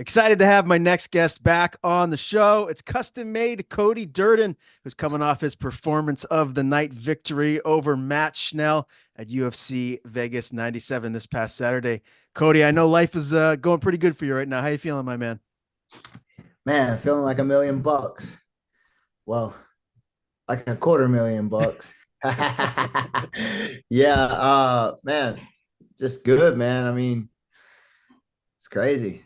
Excited to have my next guest back on the show. It's custom made Cody Durden, who's coming off his performance of the night victory over Matt Schnell at UFC Vegas 97 this past Saturday. Cody, I know life is going pretty good for you right now. How you feeling, my man? Man, feeling like $1 million. Well, like a quarter million bucks. Yeah, man, just good, man. I mean, it's crazy.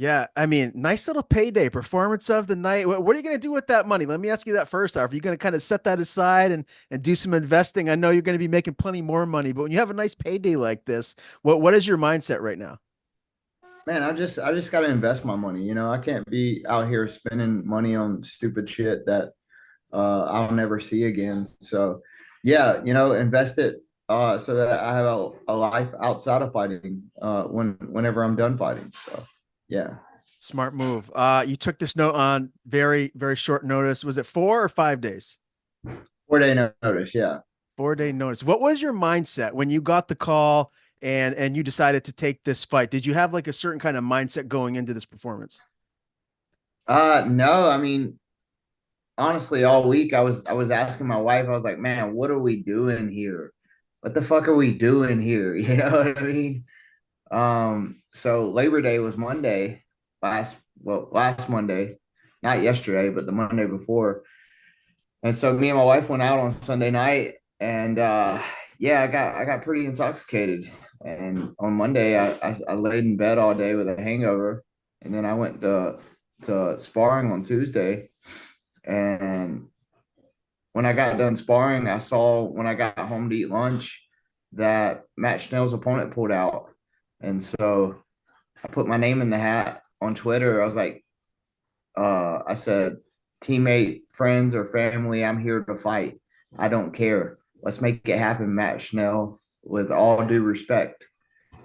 Yeah, I mean, nice little payday, performance of the night. What are you going to do with that money? Let me ask you that first off. Are you going to kind of set that aside and do some investing? I know you're going to be making plenty more money, but when you have a nice payday like this, what is your mindset right now? Man, I just gotta invest my money. I can't be out here spending money on stupid shit that I'll never see again. So yeah, invest it so that I have a life outside of fighting whenever I'm done fighting. So yeah. Smart move. You took this note on very, very short notice. Was it 4 or 5 days? 4 day notice, yeah. 4 day notice. What was your mindset when you got the call and you decided to take this fight? Did you have like a certain kind of mindset going into this performance? No, I mean, honestly, all week I was asking my wife, I was like, man, what are we doing here? What the fuck are we doing here? You know what I mean? So Labor Day was Monday, last Monday, not yesterday, but the Monday before. And so me and my wife went out on Sunday night, and yeah, I got pretty intoxicated. And on Monday I laid in bed all day with a hangover, and then I went to sparring on Tuesday. And when I got done sparring, I saw when I got home to eat lunch that Matt Schnell's opponent pulled out. And so I put my name in the hat on Twitter. I was like, I said, teammate, friends, or family, I'm here to fight. I don't care. Let's make it happen, Matt Schnell, with all due respect.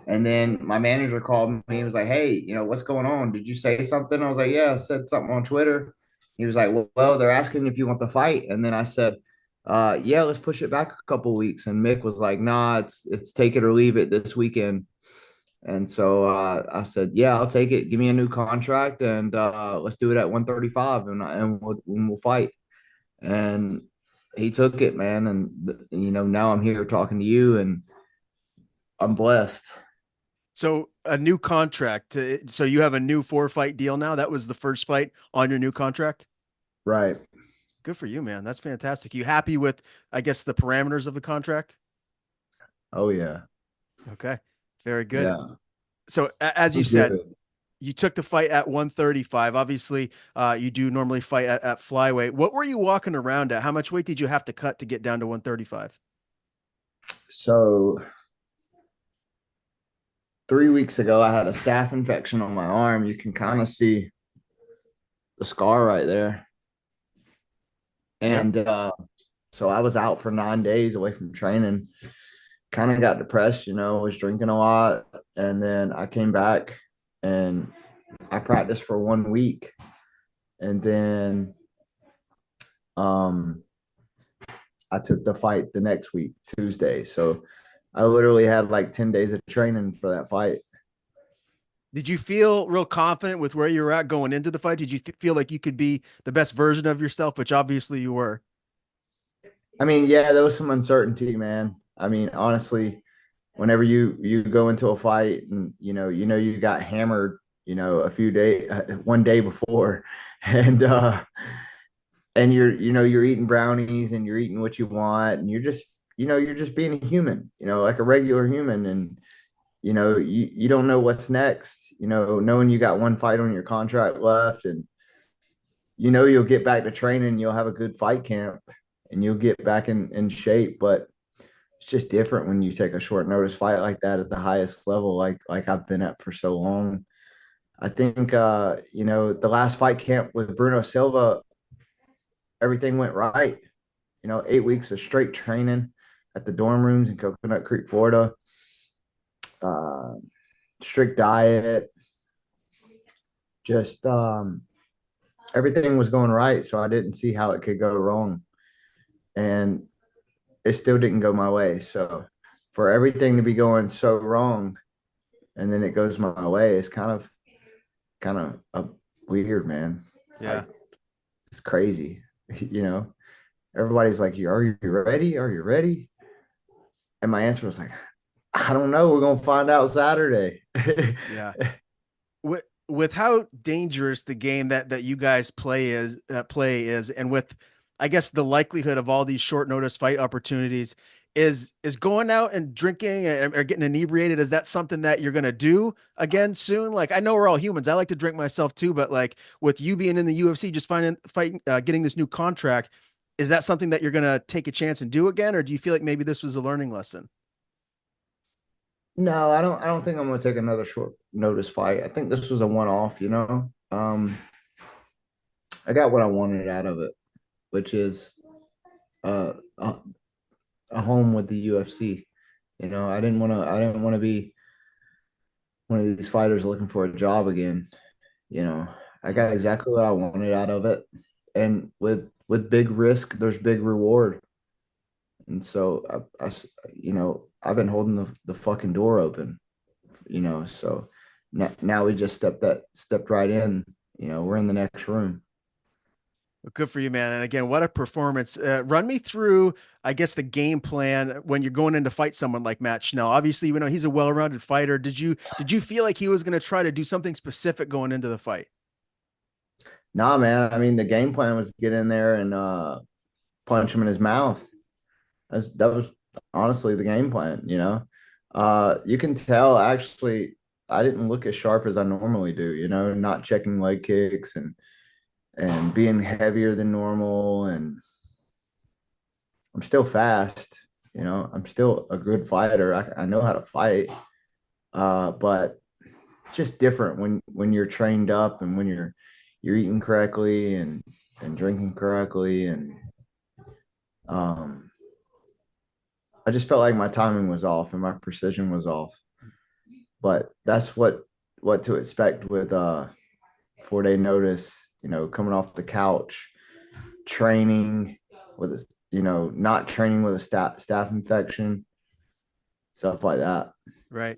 And then my manager called me and was like, hey, what's going on? Did you say something? I was like, yeah, I said something on Twitter. He was like, well, they're asking if you want the fight. And then I said, yeah, let's push it back a couple weeks. And Mick was like, nah, it's take it or leave it this weekend. And so I said, yeah, I'll take it. Give me a new contract and let's do it at 135 and we'll fight. And he took it, man. And, now I'm here talking to you and I'm blessed. So a new contract. So you have a new 4 fight deal now. That was the first fight on your new contract. Right. Good for you, man. That's fantastic. You happy with, I guess, the parameters of the contract? Oh, yeah. Okay, very good. Yeah. So as you I'm said, good. you took the fight at 135. Obviously, you do normally fight at flyweight. What were you walking around at? How much weight did you have to cut to get down to 135? So 3 weeks ago, I had a staph infection on my arm. You can kind of see the scar right there. Yep. And so I was out for 9 days away from training. Kind of got depressed, was drinking a lot. And then I came back and I practiced for 1 week. And then um, I took the fight the next week, Tuesday. So I literally had like 10 days of training for that fight. Did you feel real confident with where you were at going into the fight? Did you feel like you could be the best version of yourself, which obviously you were? I mean, yeah, there was some uncertainty, man. I mean, honestly, whenever you go into a fight and you got hammered, a few days, one day before, and you're eating brownies and you're eating what you want, and you're just being a human, like a regular human, and you don't know what's next, knowing you got one fight on your contract left, and you'll get back to training, you'll have a good fight camp, and you'll get back in shape, but it's just different when you take a short notice fight like that at the highest level, like I've been at for so long. I think the last fight camp with Bruno Silva, everything went right. 8 weeks of straight training at the dorm rooms in Coconut Creek, Florida. Uh, Strict diet, just everything was going right, so I didn't see how it could go wrong, and it still didn't go my way. So for everything to be going so wrong and then it goes my way, it's kind of weird, man. Yeah. Like it's crazy, you know. Everybody's like, "Are you ready? Are you ready?" And my answer was like, "I don't know. We're gonna find out Saturday." Yeah. With how dangerous the game that you guys play is, and with I guess the likelihood of all these short notice fight opportunities, is going out and drinking or getting inebriated, is that something that you're gonna do again soon? Like, I know we're all humans, I like to drink myself too, but like with you being in the UFC, just finding fighting getting this new contract, is that something that you're gonna take a chance and do again, or do you feel like maybe this was a learning lesson? No, I don't think I'm gonna take another short notice fight. I think this was a one off, you know. I got what I wanted out of it, which is uh, a, a home with the UFC. You know, I didn't want to be one of these fighters looking for a job again. You know, I got Right. exactly what I wanted out of it, and with big risk, there's big reward. And so you know, I've been holding the fucking door open. You know, so now we just stepped right in. You know, we're in the next room. Well, good for you, man. And again, what a performance. Run me through, I guess, the game plan when you're going in to fight someone like Matt Schnell. Obviously, you know, he's a well-rounded fighter. Did you feel like he was going to try to do something specific going into the fight? Nah, man. I mean, the game plan was get in there and punch him in his mouth. That was honestly the game plan, you know. You can tell actually I didn't look as sharp as I normally do, you know, not checking leg kicks and being heavier than normal. And I'm still fast, you know, I'm still a good fighter. I know how to fight. But just different when you're trained up and when you're eating correctly and drinking correctly. And um I just felt like my timing was off and my precision was off. But that's what to expect with 4 day notice, you know, coming off the couch, training with a, you know, not training with a staph infection, stuff like that. Right.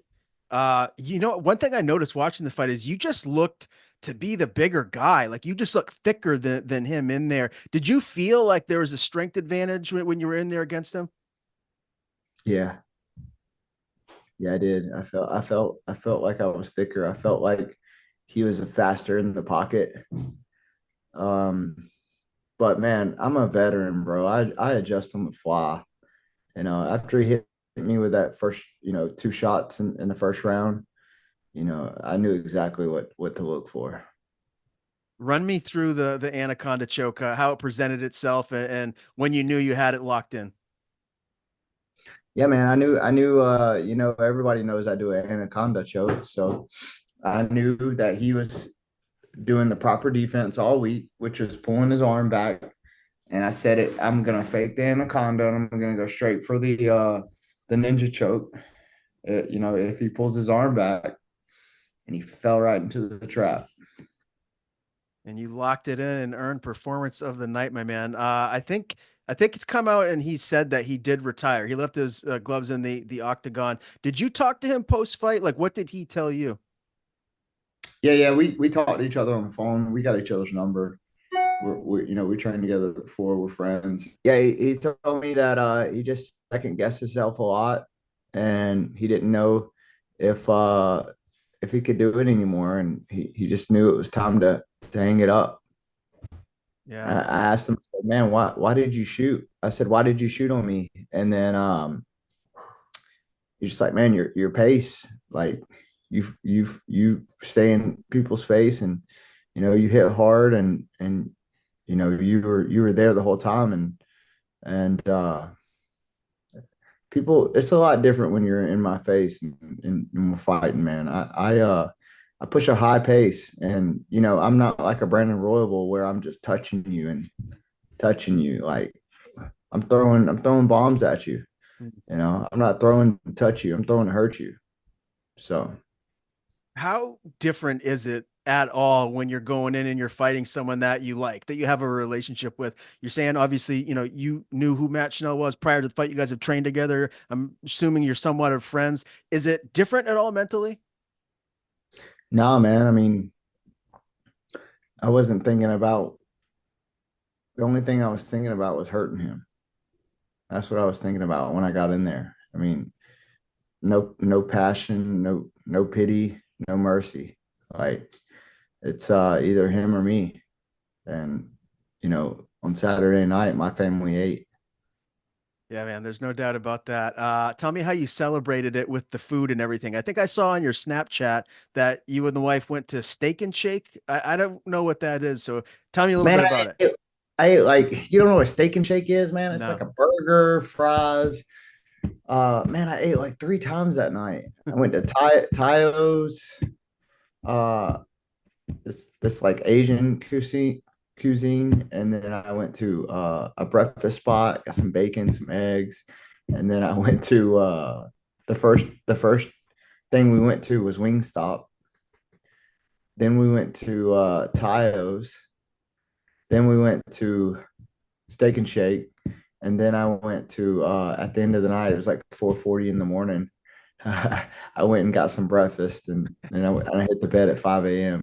You know, one thing I noticed watching the fight is you just looked to be the bigger guy. Like you just look thicker than him in there. Did you feel like there was a strength advantage when you were in there against him? Yeah. Yeah, I did. I felt like I was thicker. I felt like he was faster in the pocket. Um, but man, I'm a veteran, bro. I adjust on the fly. You know, after he hit me with that first, you know, two shots in the first round, you know, I knew exactly what to look for. Run me through the anaconda choke, how it presented itself, and when you knew you had it locked in. Yeah, man, I knew you know, everybody knows I do an anaconda choke. So I knew that he was doing the proper defense all week, which was pulling his arm back. And I said it, I'm gonna fake the anaconda and I'm gonna go straight for the ninja choke. You know, if he pulls his arm back, and he fell right into the trap. And you locked it in and earned performance of the night, my man. I think it's come out and he said that he did retire. He left his gloves in the octagon. Did you talk to him post fight? Like, what did he tell you? Yeah, yeah, we talked to each other on the phone. We got each other's number. We you know, we trained together before. We're friends. Yeah, he told me that he just second guessed himself a lot, and he didn't know if uh if he could do it anymore, and he just knew it was time to hang it up. Yeah. I asked him, I said, man, why did you shoot? I said, why did you shoot on me? And then he's just like, man, your pace, like you stay in people's face, and you know, you hit hard, and you know, you were there the whole time. And people, it's a lot different when you're in my face and we're fighting, man. I push a high pace, and you know, I'm not like a Brandon Royval where I'm just touching you and touching you. Like I'm throwing bombs at you. You know, I'm not throwing to touch you. I'm throwing to hurt you. So How different is it at all when you're going in and you're fighting someone that you like, that you have a relationship with? You're saying obviously, you know, you knew who Matt Schnell was prior to the fight. You guys have trained together. I'm assuming you're somewhat of friends. Is it different at all mentally? nah, man. I mean, I wasn't thinking about the only thing I was thinking about was hurting him. That's what I was thinking about when I got in there. I mean, no passion, no pity, no mercy. Like it's either him or me. And on Saturday night, my family ate. Yeah, man, there's no doubt about that. Tell me how you celebrated it with the food and everything. I think I saw on your Snapchat that you and the wife went to Steak and Shake. I don't know what that is, so tell me a little Man, bit about it. I ate like you don't know what steak and shake is, man. It's like No. a burger, fries. Man, I ate like three times that night. I went to Tayo's, uh, this like Asian cuisine, and then I went to a breakfast spot, got some bacon, some eggs, and then I went to the first thing we went to was Wingstop. Then we went to Tayo's. Then we went to Steak and Shake, and then I went to at the end of the night. It was like 4:40 in the morning. I went and got some breakfast, and I hit the bed at 5 a.m.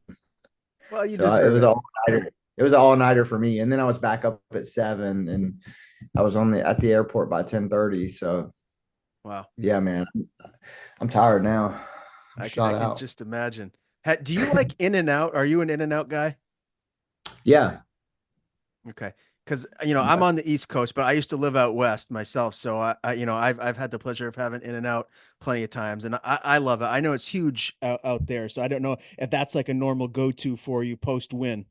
Well, you So it deserve was it. all nighter. It was an all nighter for me, and then I was back up at 7, and I was on the at the airport by 10:30. So Wow. yeah, man, I'm tired now. I'm I shot can out. just imagine. Do you like In and Out? Are you an In and Out guy? Yeah, Okay. Because I'm on the East Coast, but I used to live out west myself. So I've had the pleasure of having In and Out plenty of times, and I love it. I know it's huge out there, so I don't know if that's like a normal go-to for you post win.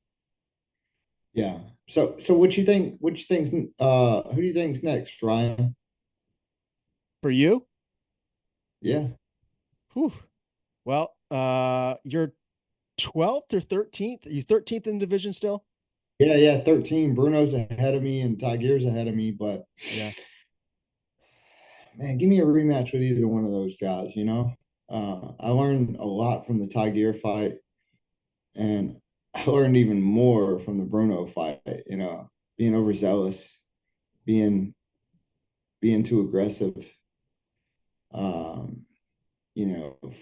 yeah. So what you think? Which things? Who do you think's next, Ryan? For you? Yeah, Whew. Well, you're 12th or 13th? Are you 13th in the division still? yeah. 13. Bruno's ahead of me, and Tagir's ahead of me, but. Yeah. Man, give me a rematch with either one of those guys, you know? I learned a lot from the Tagir fight, and I learned even more from the Bruno fight, being overzealous, being being too aggressive, um,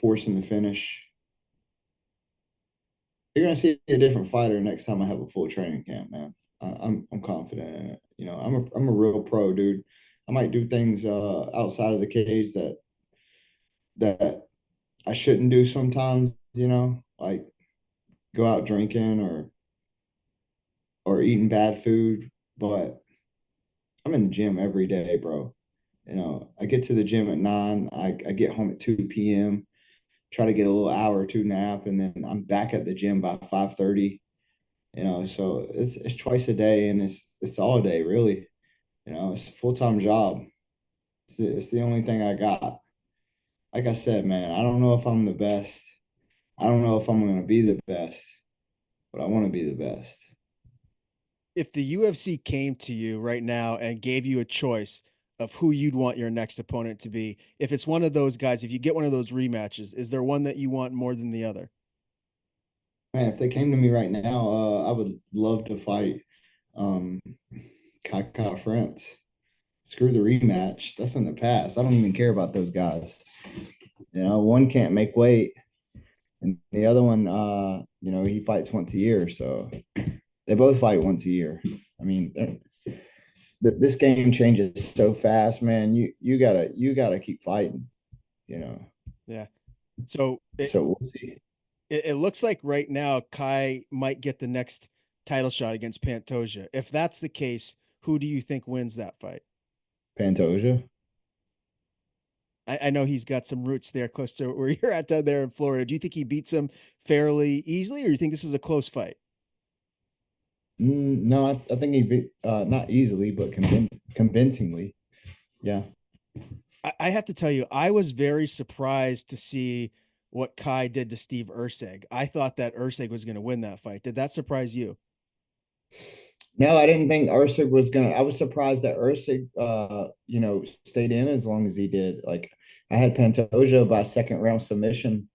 forcing the finish. You're gonna see a different fighter next time I have a full training camp, man. I'm confident in it. I'm a real pro, dude. I might do things outside of the cage that I shouldn't do sometimes, like go out drinking or eating bad food, but I'm in the gym every day, bro. I get to the gym at 9, I get home at 2 p.m., try to get a little hour or two nap, and then I'm back at the gym by 5:30, so it's twice a day and it's all day really. It's a full-time job. It's the only thing I got. Like I said, man, I don't know if I'm the best. I don't know if I'm gonna be the best, but I want to be the best. If the UFC came to you right now and gave you a choice of who you'd want your next opponent to be, if it's one of those guys, if you get one of those rematches, is there one that you want more than the other? Man, if they came to me right now, I would love to fight um Kaka France. Screw the rematch. That's in the past. I don't even care about those guys. One can't make weight, and the other one, he fights once a year. So they both fight once a year. I mean, this game changes so fast, man. You gotta keep fighting. You know. Yeah. So So we'll see. it looks like right now Kai might get the next title shot against Pantoja. If that's the case, who do you think wins that fight? Pantoja. I know he's got some roots there close to where you're at down there in Florida. Do you think he beats him fairly easily, or do you think this is a close fight? No, I think he beat not easily, but convincingly. Yeah. I have to tell you, I was very surprised to see what Kai did to Steve Urseg. I thought that Urseg was going to win that fight. Did that surprise you? No, I didn't think Usyk was gonna. I was surprised that Usyk, stayed in as long as he did. Like I had Pantoja by second round submission,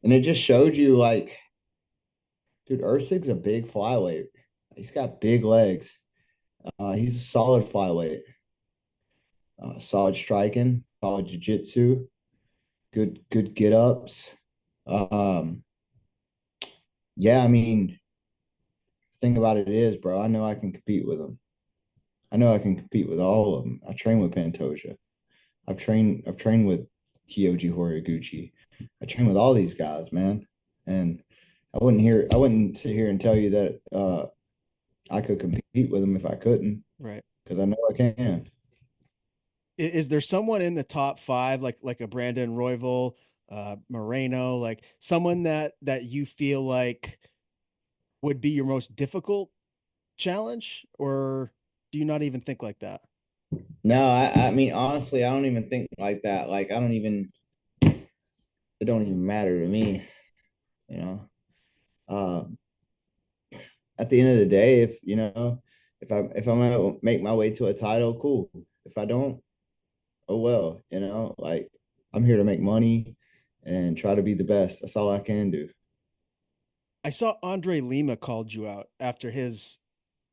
and it just showed you, like, dude, Usyk's a big flyweight. He's got big legs. He's a solid flyweight. Solid striking, solid jiu-jitsu, good get ups. Yeah, I mean. thing about it is, bro, I know I can compete with them. I know I can compete with all of them. I train with Pantoja. I've trained with Kyoji Horiguchi. I train with all these guys, man. And I wouldn't sit here and tell you that I could compete with them if I couldn't, Right. because I know I can. Is there someone in the top five, like a Brandon Royval, Moreno, like someone that you feel like would be your most difficult challenge, or do you not even think like that? No, I mean honestly, I don't even think like that. Like I don't even it don't even matter to me, you know. Um, at the end of the day, if you know, if I'm gonna make my way to a title, cool. If I don't, oh well, you know, like I'm here to make money and try to be the best. That's all I can do. I saw Andre Lima called you out after his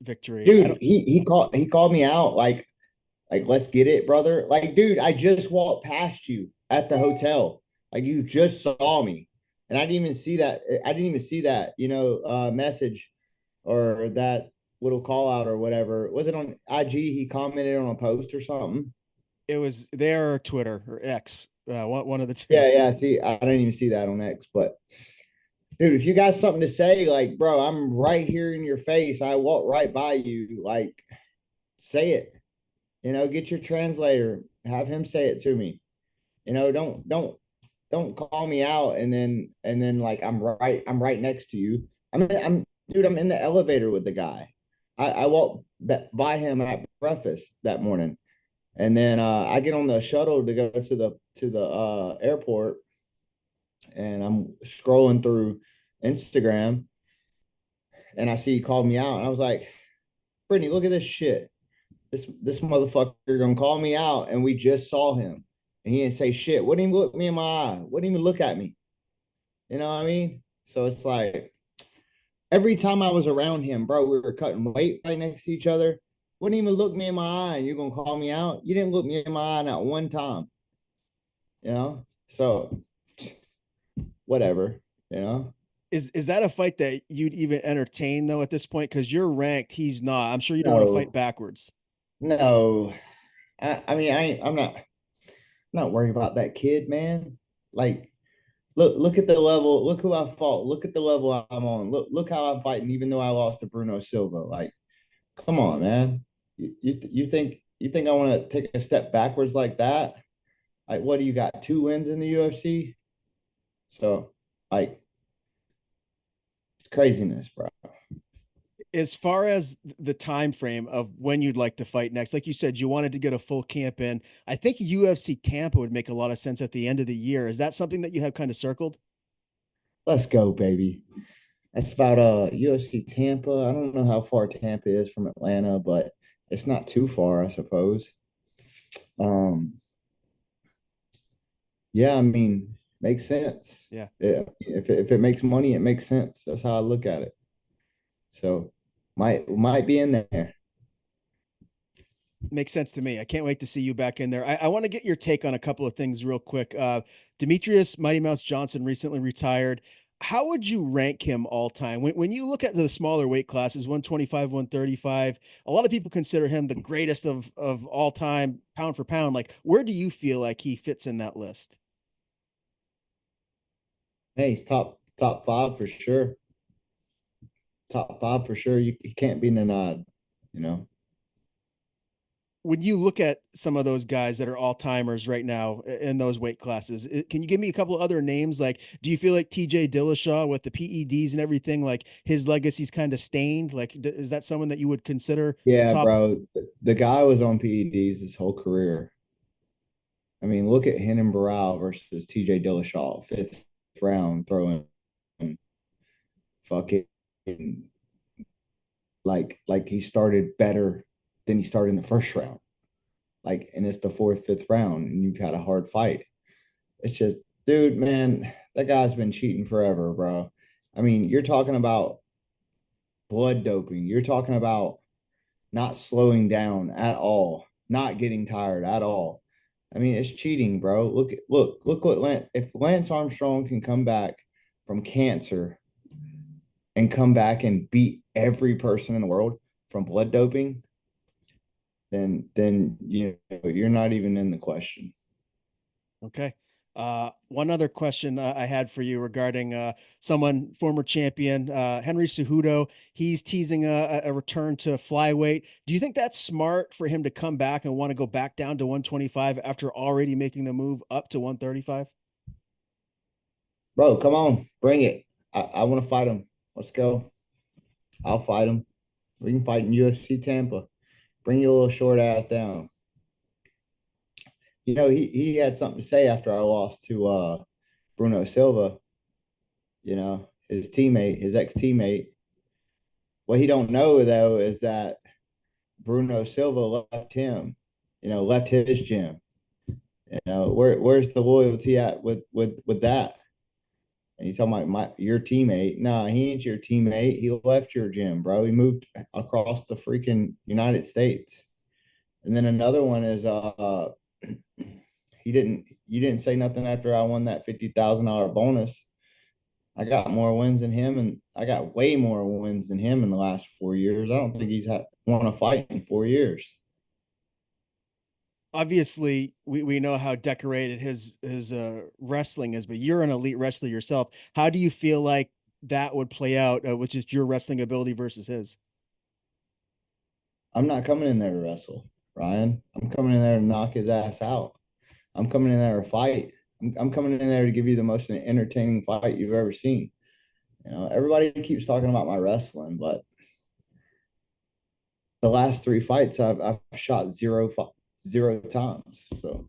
victory. I Dude, don't. he called me out like let's get it, brother. Like, dude, I just walked past you at the hotel. Like you just saw me. And I didn't even see that. I didn't even see that, message or that little call out or whatever. Was it on IG? He commented on a post or something. It was their Twitter or X, one of the two. Yeah, yeah. See, I didn't even see that on X, but dude, if you got something to say, like, bro, I'm right here in your face. I walk right by you. Like, say it. Get your translator, have him say it to me. Don't call me out and then like I'm right next to you. I'm in the elevator with the guy. I walked by him at breakfast that morning, and then I get on the shuttle to go to the airport, and I'm scrolling through Instagram, and I see he called me out, and I was like, Brittany, look at this shit. This motherfucker gonna call me out, and we just saw him, and he didn't say shit. Wouldn't even look me in my eye. Wouldn't even look at me. You know what I mean? So it's like every time I was around him, bro, we were cutting weight right next to each other. Wouldn't even look me in my eye, and you're gonna call me out. You didn't look me in my eye not one time. So whatever. You know. Is that a fight that you'd even entertain though at this point? Because you're ranked, he's not. I'm sure you don't want to fight No, backwards. no. I mean, I'm not worried about that kid, man. Like, look at the level. Look who I fought. Look at the level I'm on. Look how I'm fighting, even though I lost to Bruno Silva. Like, come on, man. You think I want to take a step backwards like that? Like, what do you got? Two wins in the UFC? So, like, it's craziness, bro. As far as the time frame of when you'd like to fight next, like you said, you wanted to get a full camp in. I think UFC Tampa would make a lot of sense at the end of the year. Is that something that you have kind of circled? Let's go, baby. That's about UFC Tampa. I don't know how far Tampa is from Atlanta, but it's not too far, I suppose. Um, yeah, I mean, makes sense. Yeah. Yeah, if it makes money, it makes sense. That's how I look at it. So might be in there. Makes sense to me. I can't wait to see you back in there. I want to get your take on a couple of things real quick. Demetrius Mighty Mouse Johnson recently retired. How would you rank him all time? When you look at the smaller weight classes, 125, 135, a lot of people consider him the greatest of all time, pound for pound. Like, where do you feel like he fits in that list? Hey, he's top five for sure. Top five for sure. You can't be denied. You know. When you look at some of those guys that are all timers right now in those weight classes, can you give me a couple of other names? Like, do you feel like TJ Dillashaw with the PEDs and everything, like his legacy's kind of stained? Like, is that someone that you would consider Yeah, top? bro. The guy was on PEDs his whole career. I mean, look at Henan Barral versus TJ Dillashaw, fifth round throwing fucking like he started better than he started in the first round. Like, and it's the fourth, fifth round, and you've had a hard fight. It's just, dude, man, that guy's been cheating forever, bro. I mean, you're talking about blood doping. You're talking about not slowing down at all, not getting tired at all. I mean, it's cheating, bro. Look what Lance, if Lance Armstrong can come back from cancer and come back and beat every person in the world from blood doping, then you're not even in the question. Okay. One other question I had for you regarding someone, former champion, Henry Cejudo. He's teasing a return to flyweight. Do you think that's smart for him to come back and want to go back down to 125 after already making the move up to 135? Bro, come on, bring it. I want to fight him. Let's go. I'll fight him. We can fight in UFC Tampa. Bring your little short ass down. He had something to say after I lost to Bruno Silva, his teammate, his ex-teammate. What he don't know though is that Bruno Silva left him, left his gym. Where's the loyalty at with that? And you talking about your teammate? No, he ain't your teammate. He left your gym, bro. He moved across the freaking United States. And then another one is you didn't say nothing after I won that $50,000 bonus. I got more wins than him, and I got way more wins than him in the last 4 years. I don't think he's won a fight in 4 years. Obviously, we know how decorated his wrestling is, but you're an elite wrestler yourself. How do you feel like that would play out, which is your wrestling ability versus his? I'm not coming in there to wrestle, Ryan. I'm coming in there to knock his ass out. I'm coming in there to fight. I'm coming in there to give you the most entertaining fight you've ever seen. Everybody keeps talking about my wrestling, but the last three fights I've shot zero times. So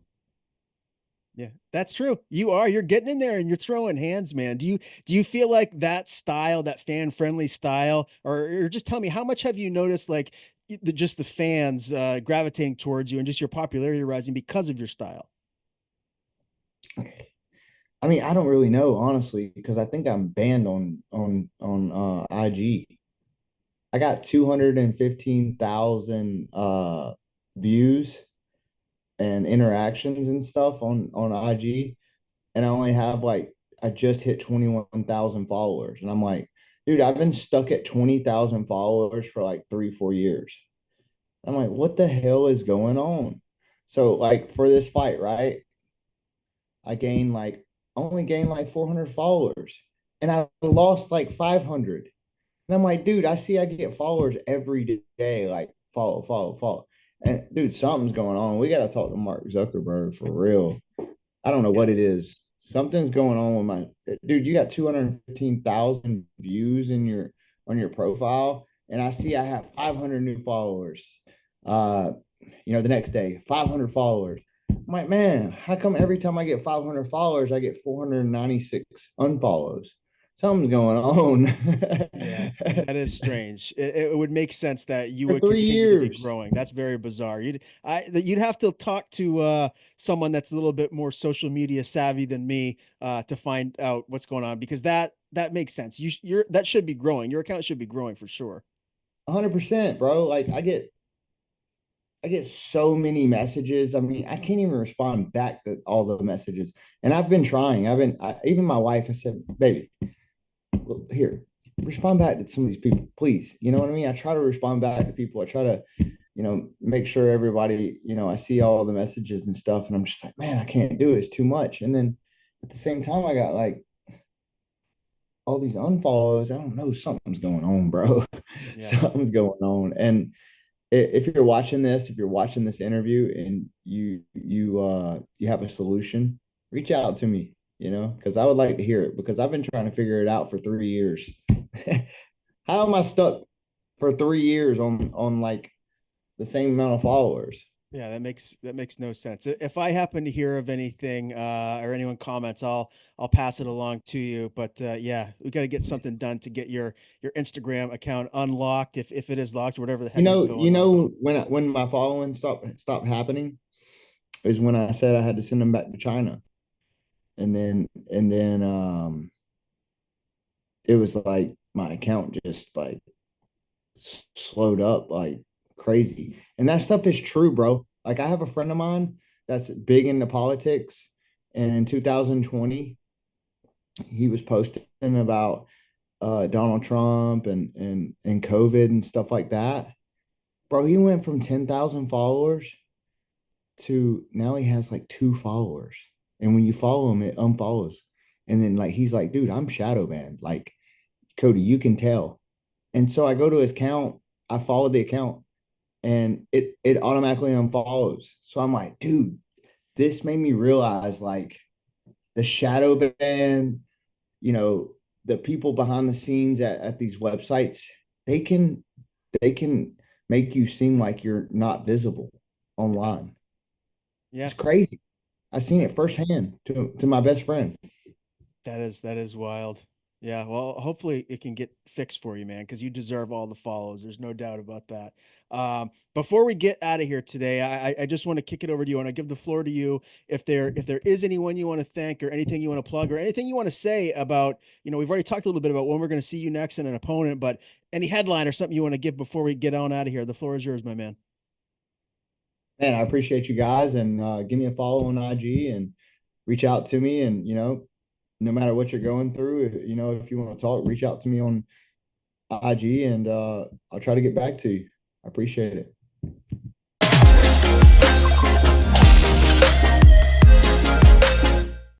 Yeah, that's true. You're getting in there and you're throwing hands, man. Do you feel like that style, that fan friendly style, or just tell me how much have you noticed like just the fans gravitating towards you and just your popularity rising because of your style? I mean, I don't really know honestly because I think I'm banned on IG. I got 215,000 views and interactions and stuff on IG, and I just hit 21,000 followers, and I'm like, dude, I've been stuck at 20,000 followers for like 3 4 years. I'm like, what the hell is going on? So like for this fight, right? I gained like only gained like 400 followers, and I lost like 500. And I'm like, dude, I see I get followers every day, like follow, follow, follow. And dude, something's going on. We got to talk to Mark Zuckerberg for real. I don't know Yeah. what it is. Something's going on with my dude. You got 215,000 views in your on your profile, and I see I have 500 new followers. Uh, the next day, 500 followers. I'm like, man, how come every time I get 500 followers, I get 496 unfollows? Something's going on. Yeah, that is strange. It would make sense that you For would three continue to be years. growing. That's very bizarre. You'd have to talk to someone that's a little bit more social media savvy than me to find out what's going on because that makes sense. You're that should be growing. Your account should be growing for sure. 100%, bro. Like I get so many messages. I mean, I can't even respond back to all the messages. And I've been trying. Even my wife, I said, baby, look, here, respond back to some of these people, please. You know what I mean? I try to respond back to people. I try to, make sure everybody, I see all the messages and stuff. And I'm just like, man, I can't do it. It's too much. And then at the same time, I got like all these unfollows. I don't know. Something's going on, bro. Yeah. Something's going on. And if you're watching this interview and you have a solution, reach out to me, because I would like to hear it because I've been trying to figure it out for 3 years. How am I stuck for 3 years on like the same amount of followers? Yeah, that makes no sense. If I happen to hear of anything or anyone comments, I'll pass it along to you. But yeah, we got to get something done to get your Instagram account unlocked if it is locked or whatever the You heck is know, going you on. know when my following stopped happening is when I said I had to send them back to China. And then it was like my account just like slowed up like crazy. And that stuff is true, bro. Like I have a friend of mine that's big into politics, and in 2020, he was posting about Donald Trump and COVID and stuff like that. Bro, he went from 10,000 followers to now he has like 2 followers. And when you follow him, it unfollows. And then like he's like, dude, I'm shadow banned. Like, Cody, you can tell. And so I go to his account, I follow the account, and it automatically unfollows. So I'm like, dude, this made me realize like the shadow ban, you know, the people behind the scenes at these websites, they can they can make you seem like you're not visible Yeah. online. Yeah. It's crazy. I seen it firsthand to my best friend. That is wild. Yeah, well, hopefully it can get fixed for you, man, because you deserve all the follows. There's no doubt about that. Before we get out of here today, I just want to kick it over to you and I give the floor to you. If there is anyone you want to thank or anything you want to plug or anything you want to say about, we've already talked a little bit about when we're going to see you next and an opponent, but any headline or something you want to give before we get on out of here, the floor is yours, my man. Man, I appreciate you guys and give me a follow on IG and reach out to me. And, no matter what you're going through, if you want to talk, reach out to me on IG and I'll try to get back to you. I appreciate it.